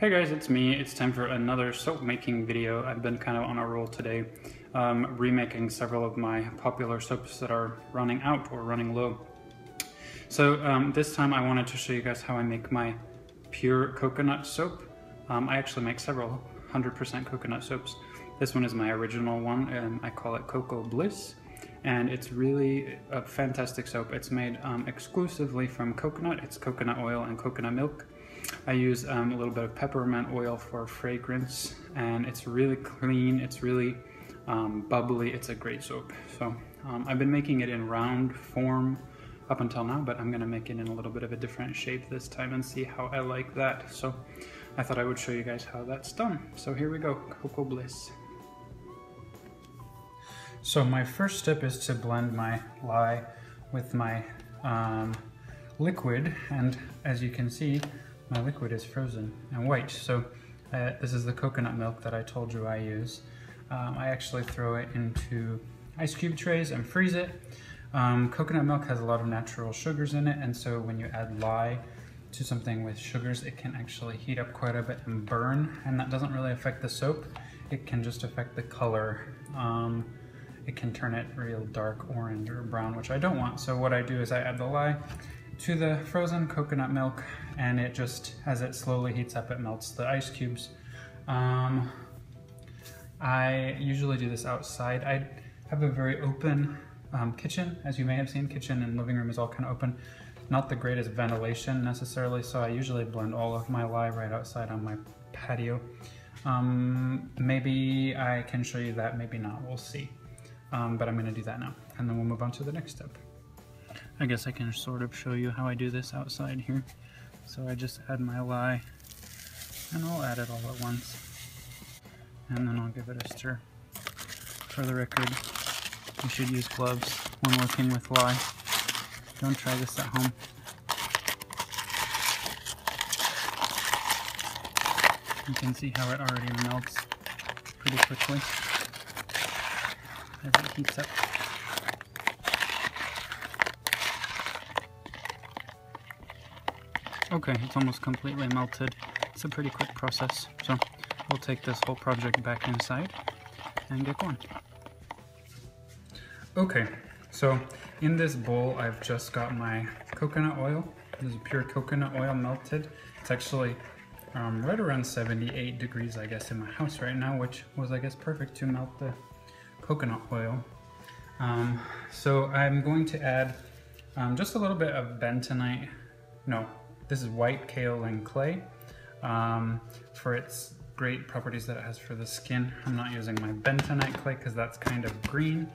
Hey guys, it's me. It's time for another soap making video. I've been kind of on a roll today, remaking several of my popular soaps that are running out or running low. So this time I wanted to show you guys how I make my pure coconut soap. I actually make several 100% coconut soaps. This one is my original one, and I call it Coco Bliss. And it's really a fantastic soap. It's made exclusively from coconut. It's coconut oil and coconut milk. I use a little bit of peppermint oil for fragrance, and it's really clean, it's really bubbly, it's a great soap. So I've been making it in round form up until now, but I'm gonna make it in a little bit of a different shape this time and see how I like that. So I thought I would show you guys how that's done. So here we go, Coco Bliss. So my first step is to blend my lye with my liquid, and as you can see, my liquid is frozen and white. So this is the coconut milk that I told you I use. I actually throw it into ice cube trays and freeze it. Coconut milk has a lot of natural sugars in it, and so when you add lye to something with sugars, it can actually heat up quite a bit and burn, and that doesn't really affect the soap. It can just affect the color. It can turn it real dark orange or brown, which I don't want. So what I do is I add the lye to the frozen coconut milk, and it just, as it slowly heats up, it melts the ice cubes. I usually do this outside. I have a very open kitchen, as you may have seen. Kitchen and living room is all kind of open. Not the greatest ventilation necessarily, so I usually blend all of my lye right outside on my patio. Maybe I can show you that, maybe not, we'll see. But I'm gonna do that now, and then we'll move on to the next step. I guess I can sort of show you how I do this outside here. So I just add my lye, and I'll add it all at once. And then I'll give it a stir. For the record, you should use gloves when working with lye. Don't try this at home. You can see how it already melts pretty quickly as it heats up. Okay, it's almost completely melted. It's a pretty quick process, so we'll take this whole project back inside and get going. Okay, so in this bowl I've just got my coconut oil. This is pure coconut oil melted. It's actually right around 78 degrees, I guess, in my house right now, which was, I guess, perfect to melt the coconut oil. So I'm going to add just a little bit of bentonite. No, this is white kaolin clay for its great properties that it has for the skin. I'm not using my bentonite clay because that's kind of green.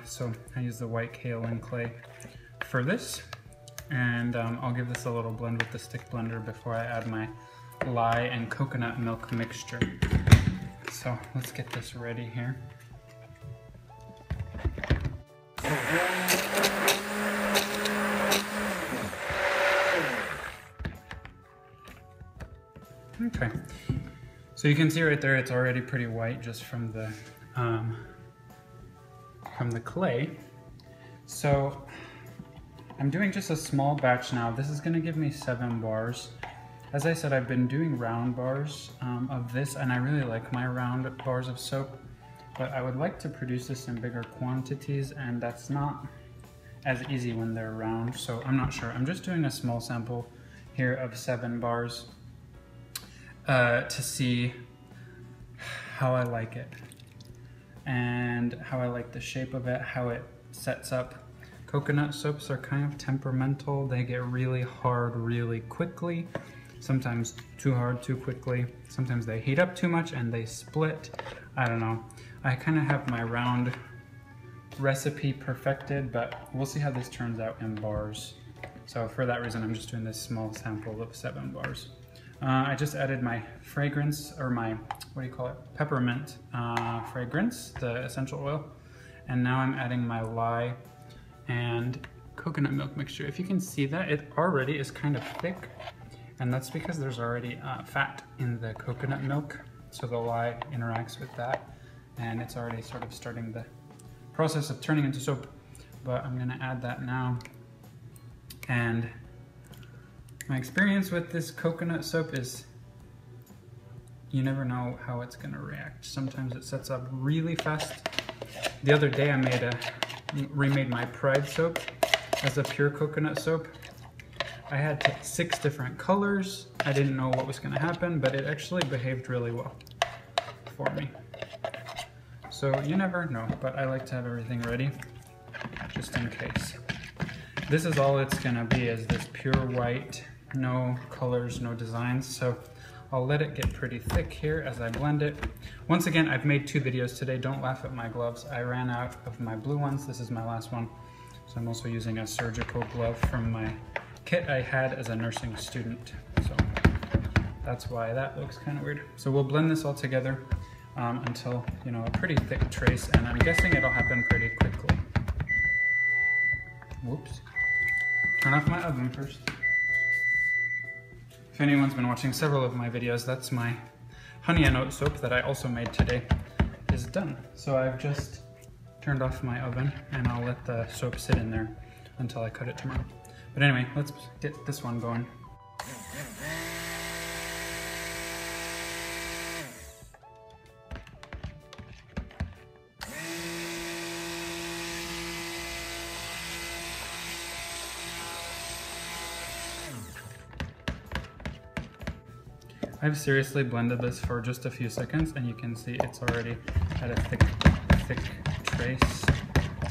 So I use the white kaolin clay for this, and I'll give this a little blend with the stick blender before I add my lye and coconut milk mixture. So let's get this ready here. Okay, so you can see right there it's already pretty white just from the clay. So I'm doing just a small batch now. This is going to give me 7 bars. As I said, I've been doing round bars of this, and I really like my round bars of soap, but I would like to produce this in bigger quantities, and that's not as easy when they're round, so I'm not sure. I'm just doing a small sample here of 7 bars to see how I like it and how I like the shape of it, how it sets up. Coconut soaps are kind of temperamental. They get really hard really quickly, sometimes too hard too quickly. Sometimes they heat up too much and they split. I don't know. I kind of have my round recipe perfected, but we'll see how this turns out in bars. So for that reason, I'm just doing this small sample of 7 bars. I just added my fragrance, or my, what do you call it, peppermint fragrance, the essential oil. And now I'm adding my lye and coconut milk mixture. If you can see that, it already is kind of thick, and that's because there's already fat in the coconut milk. So the lye interacts with that, and it's already sort of starting the process of turning into soap. But I'm gonna add that now, and My experience with this coconut soap is you never know how it's gonna react. Sometimes it sets up really fast. The other day I remade my Pride soap as a pure coconut soap. I had 6 different colors. I didn't know what was gonna happen, but it actually behaved really well for me. So you never know, but I like to have everything ready just in case. This is all it's gonna be, is this pure white, no colors, no designs. So I'll let it get pretty thick here as I blend it. Once again, I've made 2 videos today. Don't laugh at my gloves. I ran out of my blue ones. This is my last one. So I'm also using a surgical glove from my kit I had as a nursing student. So that's why that looks kind of weird. So we'll blend this all together until, you know, a pretty thick trace, and I'm guessing it'll happen pretty quickly. Whoops. Turn off my oven first. If anyone's been watching several of my videos, that's my honey and oat soap that I also made today is done. So I've just turned off my oven and I'll let the soap sit in there until I cut it tomorrow. But anyway, let's get this one going. I've seriously blended this for just a few seconds, and you can see it's already at a thick trace.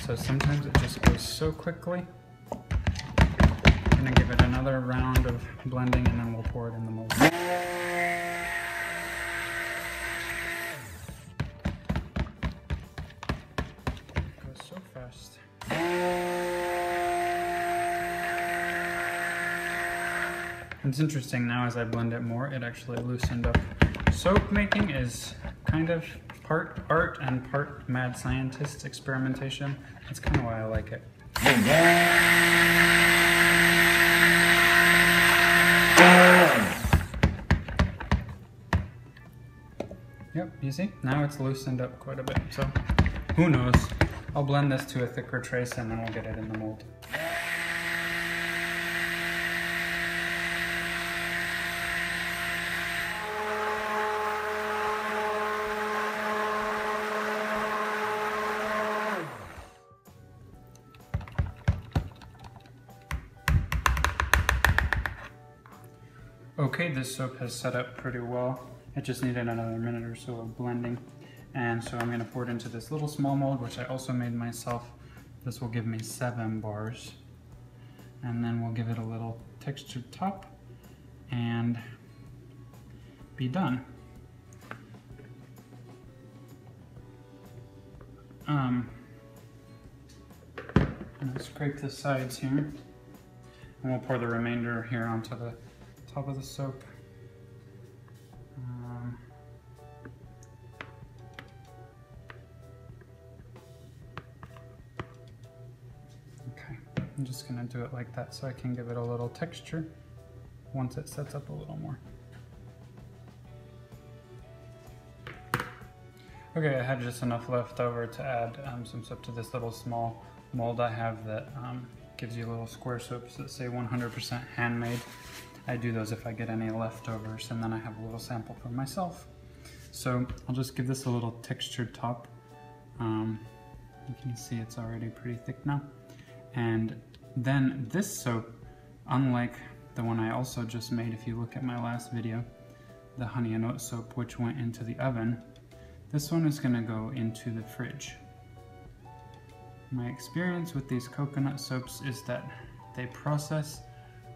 So sometimes it just goes so quickly. I'm gonna give it another round of blending and then we'll pour it in the mold. It goes so fast. It's interesting now as I blend it more, it actually loosened up. Soap making is kind of part art and part mad scientist experimentation. That's kind of why I like it. Yep, you see? Now it's loosened up quite a bit, so who knows? I'll blend this to a thicker trace and then we'll get it in the mold. Okay, this soap has set up pretty well. It just needed another minute or so of blending. And so I'm gonna pour it into this little small mold, which I also made myself. This will give me 7 bars. And then we'll give it a little textured top and be done. I'm gonna scrape the sides here. And we'll pour the remainder here onto the top of the soap. Okay, I'm just gonna do it like that so I can give it a little texture once it sets up a little more. Okay, I had just enough left over to add some soap to this little small mold I have that gives you little square soaps that say 100% handmade. I do those if I get any leftovers, and then I have a little sample for myself. So I'll just give this a little textured top. You can see it's already pretty thick now. And then this soap, unlike the one I also just made, if you look at my last video, the honey and oat soap, which went into the oven, this one is gonna go into the fridge. My experience with these coconut soaps is that they process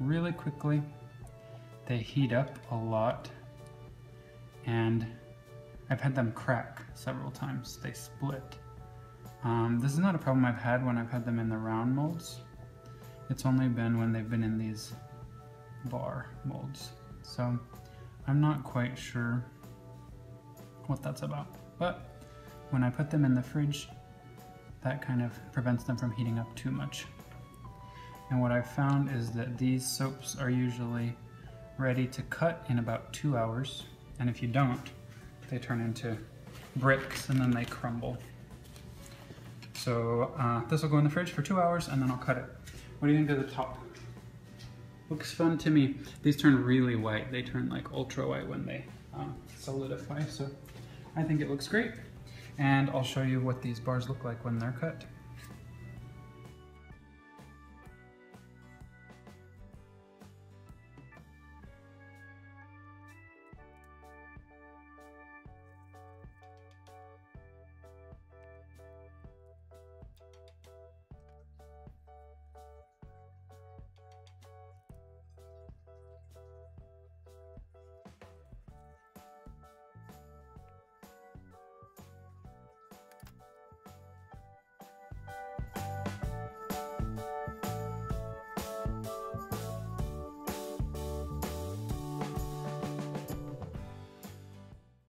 really quickly. They heat up a lot, and I've had them crack several times. They split. This is not a problem I've had when I've had them in the round molds. It's only been when they've been in these bar molds. So I'm not quite sure what that's about. But when I put them in the fridge, that kind of prevents them from heating up too much. And what I've found is that these soaps are usually ready to cut in about 2 hours. And if you don't, they turn into bricks and then they crumble. So this will go in the fridge for 2 hours and then I'll cut it. What do you think of the top? Looks fun to me. These turn really white. They turn like ultra white when they solidify. So I think it looks great. And I'll show you what these bars look like when they're cut.